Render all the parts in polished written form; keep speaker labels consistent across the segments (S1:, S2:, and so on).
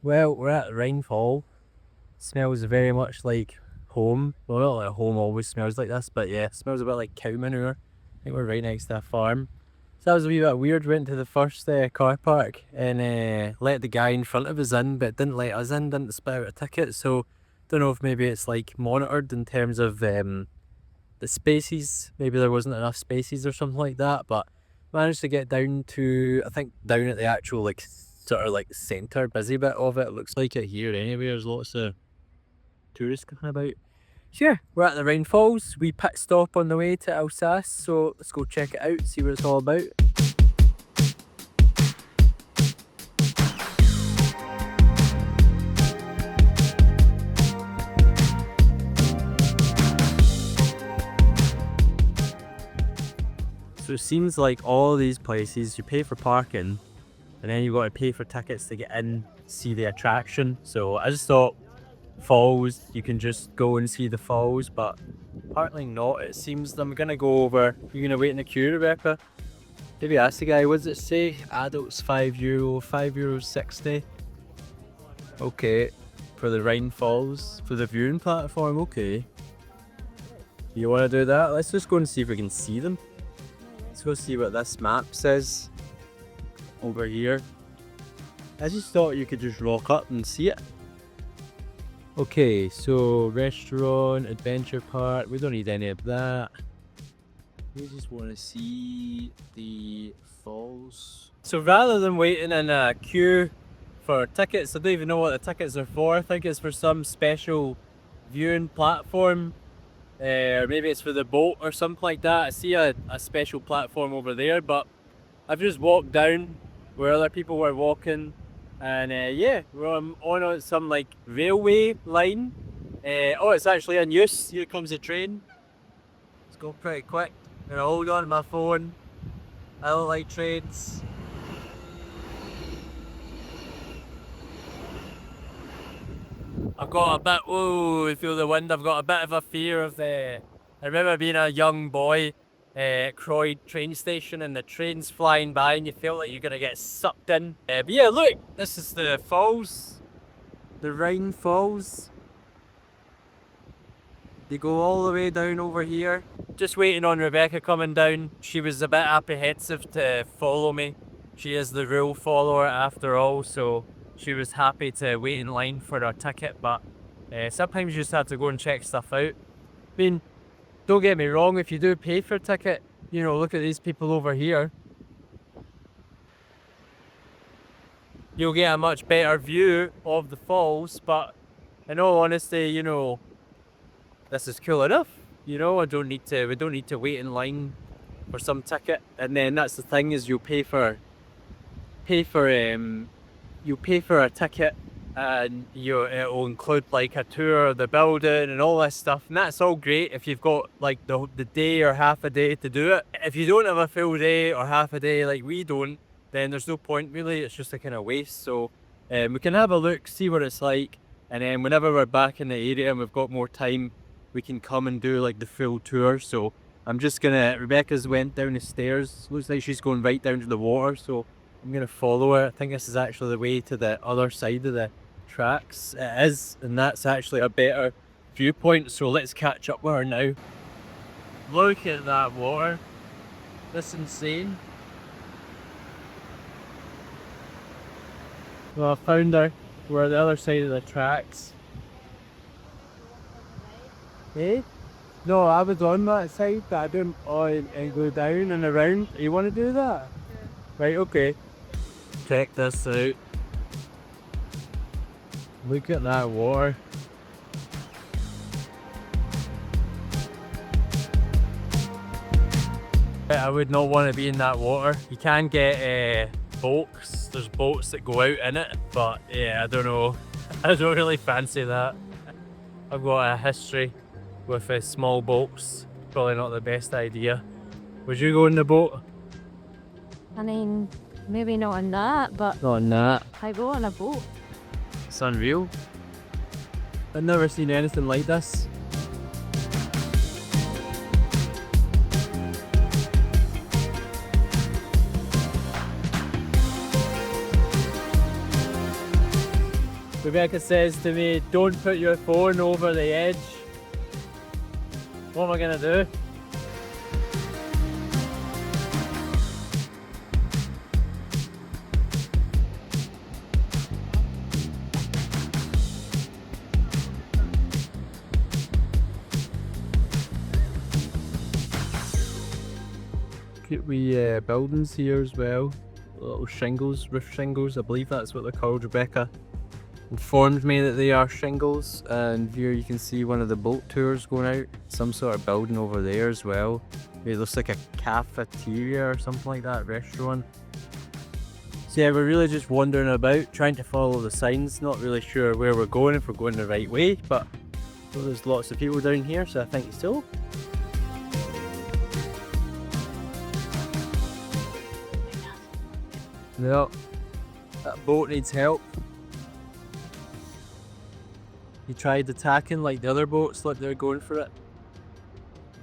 S1: Well, we're at Rainfall. Smells very much like home. Well, not like home always smells like this, but yeah, smells a bit like cow manure. I think we're right next to a farm. So that was a wee bit weird. Went to the first car park and let the guy in front of us in, but didn't let us in, didn't spit out a ticket. So don't know if maybe it's like monitored in terms of the spaces. Maybe there wasn't enough spaces or something like that, but managed to get down to, I think, down at the actual like sort of like centre busy bit of it. Looks like it here anyway. There's lots of tourists coming about. So yeah, we're at the Rainfalls. We pit stop on the way to Alsace, so let's go check it out, see what it's all about. So it seems like all these places you pay for parking and then you got to pay for tickets to get in, see the attraction. So I just thought falls, you can just go and see the falls, but apparently not. It seems I'm gonna go over. You're gonna wait in the queue, Rebecca? Maybe ask the guy, what does it say? Adults €5, €5.60. Okay, for the Rhine Falls, for the viewing platform, okay. You wanna do that? Let's just go and see if we can see them. Let's go see what this map says over here. I just thought you could just rock up and see it. Okay, so restaurant, adventure park, we don't need any of that. We just want to see the falls. So rather than waiting in a queue for tickets, I don't even know what the tickets are for. I think it's for some special viewing platform. Or maybe it's for the boat or something like that. I see a special platform over there, but I've just walked down where other people were walking, and yeah, we're on some like railway line. Oh, it's actually in use. Here comes the train. Let's go pretty quick. I'm gonna hold on to my phone. I don't like trains. I've got a bit, whoa, I feel the wind. I've got a bit of a fear of I remember being a young boy at Croyd train station and the train's flying by and you feel like you're gonna get sucked in. But yeah, look, this is the falls, the Rhine Falls. They go all the way down over here. Just waiting on Rebecca coming down. She was a bit apprehensive to follow me. She is the rule follower after all, so she was happy to wait in line for her ticket, but sometimes you just have to go and check stuff out. I mean, don't get me wrong, if you do pay for a ticket, you know, look at these people over here. You'll get a much better view of the falls, but in all honesty, you know, this is cool enough. You know, we don't need to wait in line for some ticket. And then that's the thing, is you pay for a ticket, and it'll include like a tour of the building and all this stuff, and that's all great if you've got like the day or half a day to do it. If you don't have a full day or half a day like we don't, then there's no point really. It's just a kind of waste. So we can have a look, see what it's like, and then whenever we're back in the area and we've got more time, we can come and do like the full tour. So I'm just gonna, Rebecca's went down the stairs, looks like she's going right down to the water, so I'm gonna follow her. I think this is actually the way to the other side of the tracks. It is, and that's actually a better viewpoint, so let's catch up with her now. Look at that water. That's insane. Well, I found her. We're on the other side of the tracks. Eh? No, I was on that side, but I didn't and go down and around. You want to do that? Yeah. Right, okay. Check this out. Look at that water. I would not want to be in that water. You can get boats. There's boats that go out in it, but yeah, I don't know. I don't really fancy that. I've got a history with small boats. Probably not the best idea. Would you go in the boat?
S2: I mean, maybe not on that, but
S1: Not on that.
S2: I go on a boat.
S1: It's unreal. I've never seen anything like this. Rebecca says to me, don't put your phone over the edge. What am I gonna do? We buildings here as well, little shingles, roof shingles, I believe that's what they're called. Rebecca informed me that they are shingles, and here you can see one of the boat tours going out, some sort of building over there as well. It looks like a cafeteria or something like that, restaurant. So yeah, we're really just wandering about, trying to follow the signs, not really sure where we're going, if we're going the right way, but well, there's lots of people down here, so I think so. No, that boat needs help. He tried attacking like the other boats, like they're going for it.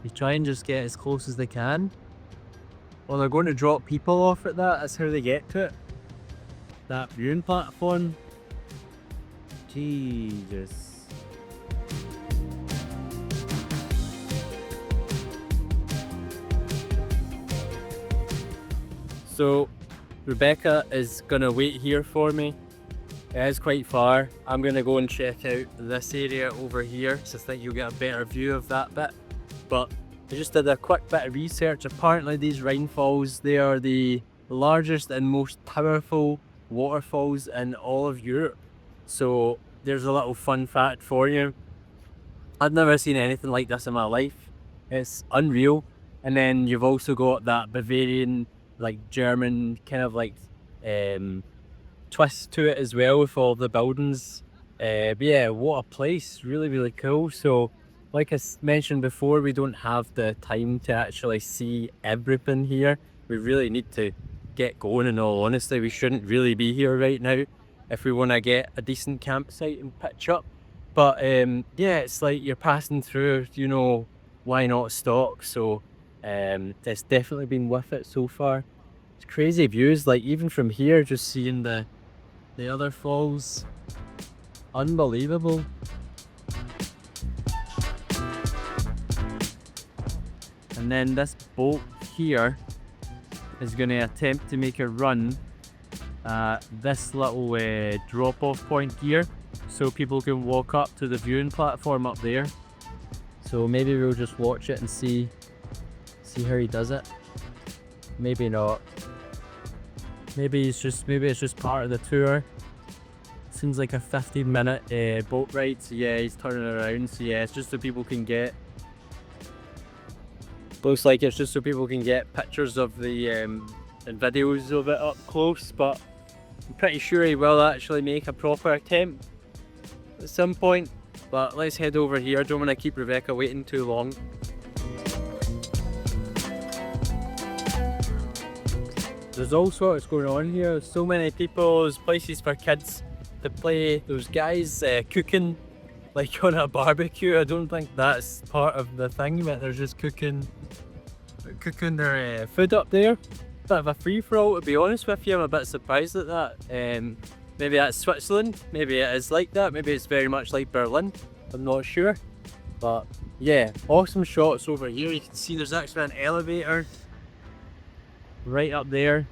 S1: They try and just get as close as they can. Well, they're going to drop people off at that, that's how they get to it. That viewing platform. Jesus. So, Rebecca is gonna wait here for me. It is quite far. I'm gonna go and check out this area over here, so I think you'll get a better view of that bit. But I just did a quick bit of research. Apparently these Rhine Falls, they are the largest and most powerful waterfalls in all of Europe. So there's a little fun fact for you. I've never seen anything like this in my life. It's unreal. And then you've also got that Bavarian, like German kind of like twist to it as well with all the buildings. But yeah, what a place, really, really cool. So like I mentioned before, we don't have the time to actually see everything here. We really need to get going, in all honesty. We shouldn't really be here right now if we want to get a decent campsite and pitch up. But yeah, it's like you're passing through, you know, why not stop? So it's definitely been worth it so far. It's crazy views, like even from here, just seeing the other falls. Unbelievable. And then this boat here is going to attempt to make a run at this little drop-off point here, so people can walk up to the viewing platform up there. So maybe we'll just watch it and see how he does it. Maybe not. Maybe it's just part of the tour. Seems like a 15-minute boat ride. So yeah, he's turning around. So yeah, it's just so people can get. Looks like it's just so people can get pictures of the and videos of it up close. But I'm pretty sure he will actually make a proper attempt at some point. But let's head over here. Don't want to keep Rebecca waiting too long. There's all sorts going on here. There's so many people. There's places for kids to play. There's guys cooking like on a barbecue. I don't think that's part of the thing, but they're just cooking their food up there. Bit of a free-for-all, to be honest with you. I'm a bit surprised at that. Maybe that's Switzerland. Maybe it is like that. Maybe it's very much like Berlin. I'm not sure. But yeah, awesome shots over here. You can see there's actually an elevator right up there,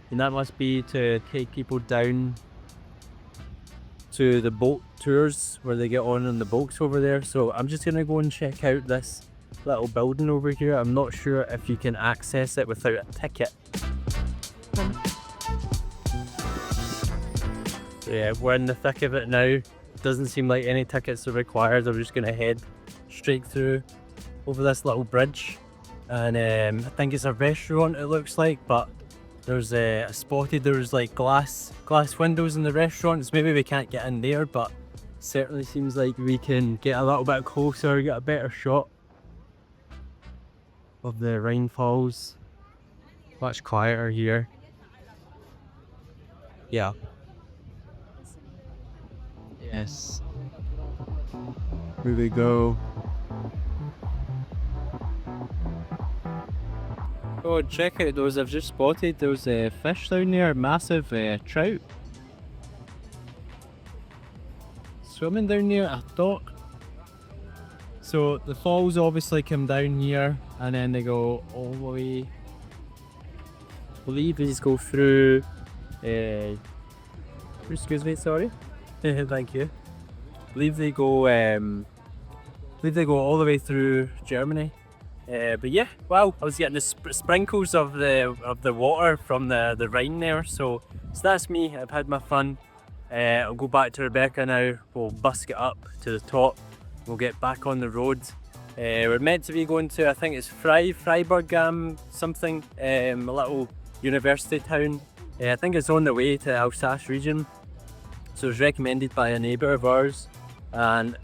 S1: and that must be to take people down to the boat tours where they get on the boats over there. So I'm just gonna go and check out this little building over here. I'm not sure if you can access it without a ticket. So yeah, we're in the thick of it now. Doesn't seem like any tickets are required. I'm just gonna head straight through over this little bridge. And I think it's a restaurant, it looks like, but there's I spotted there's like glass windows in the restaurant, so maybe we can't get in there, but certainly seems like we can get a little bit closer, get a better shot of the Rhine Falls. Much quieter here. Yeah. Yes. Here we go. Oh, check out those. I've just spotted those fish down there, massive trout. swimming down here, I thought. So the falls obviously come down here and then they go all the way. I believe these go through. Excuse me, sorry. Thank you. I believe they go. All the way through Germany. But yeah, wow! I was getting the sprinkles of the water from the Rhine there. So that's me. I've had my fun. I'll go back to Rebecca now. We'll busk it up to the top. We'll get back on the road. We're meant to be going to, I think it's Freiburg something, a little university town. I think it's on the way to Alsace region. So it was recommended by a neighbour of ours, and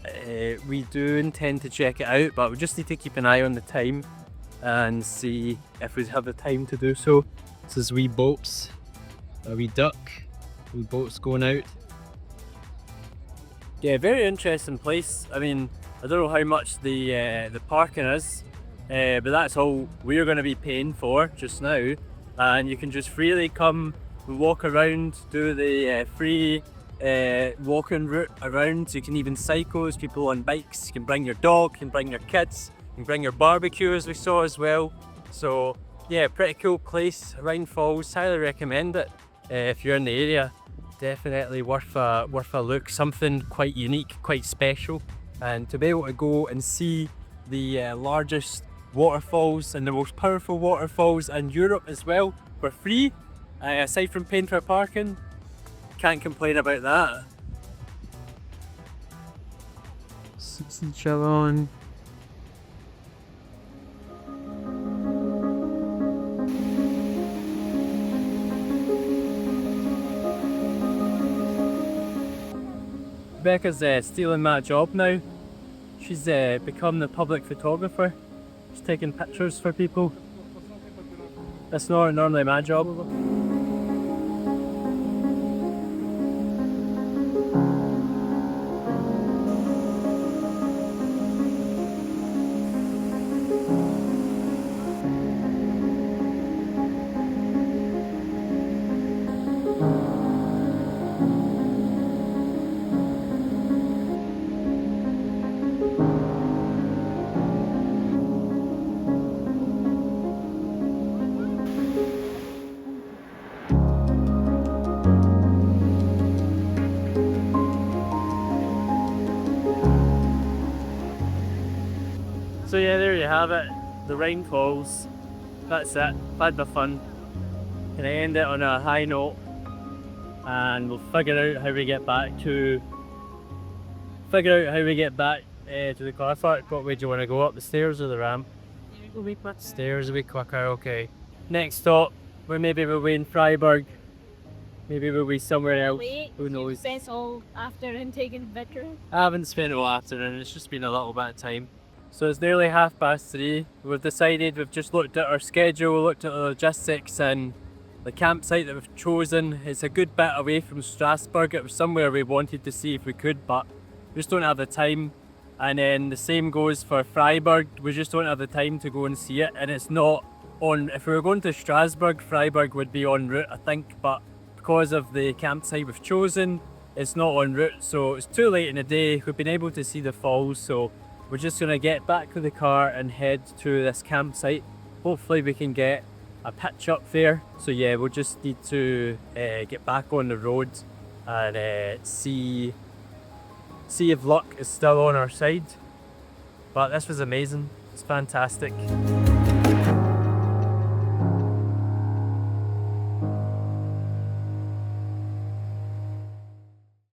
S1: we do intend to check it out, but we just need to keep an eye on the time and see if we have the time to do so. This is wee boats, a wee duck, wee boats going out. Yeah, very interesting place. I mean, I don't know how much the parking is, but that's all we're going to be paying for just now. And you can just freely come and walk around, do the free walking route around. You can even cycle, there's people on bikes. You can bring your dog, you can bring your kids, you can bring your barbecue as we saw as well. So yeah, pretty cool place, Rhine Falls. Highly recommend it if you're in the area. Definitely worth a look. Something quite unique, quite special, and to be able to go and see the largest waterfalls and the most powerful waterfalls in Europe as well for free, aside from paying for parking, can't complain about that. Chalon. Becca's stealing my job now. She's become the public photographer. She's taking pictures for people. That's not normally my job. So yeah, there you have it, the Rhine Falls. That's it, I've had my fun. Can I end it on a high note, and we'll figure out how we get back to the car park. What way do you want to go, up the stairs or the ramp? Stairs a bit quicker, okay. Next stop, maybe we'll be in Freiburg. Maybe we'll be somewhere else. Who knows?
S2: Spent all afternoon taking pictures.
S1: I haven't spent all afternoon, it's just been a little bit of time. So it's nearly 3:30. We've decided, we've just looked at our schedule, looked at the logistics, and the campsite that we've chosen. It's a good bit away from Strasbourg. It was somewhere we wanted to see if we could, but we just don't have the time. And then the same goes for Freiburg. We just don't have the time to go and see it, and it's not on. If we were going to Strasbourg, Freiburg would be en route, I think, but because of the campsite we've chosen, it's not en route. So it's too late in the day. We've been able to see the falls, so we're just going to get back to the car and head to this campsite. Hopefully we can get a pitch up there. So yeah, we'll just need to get back on the road and see if luck is still on our side. But this was amazing. It's fantastic.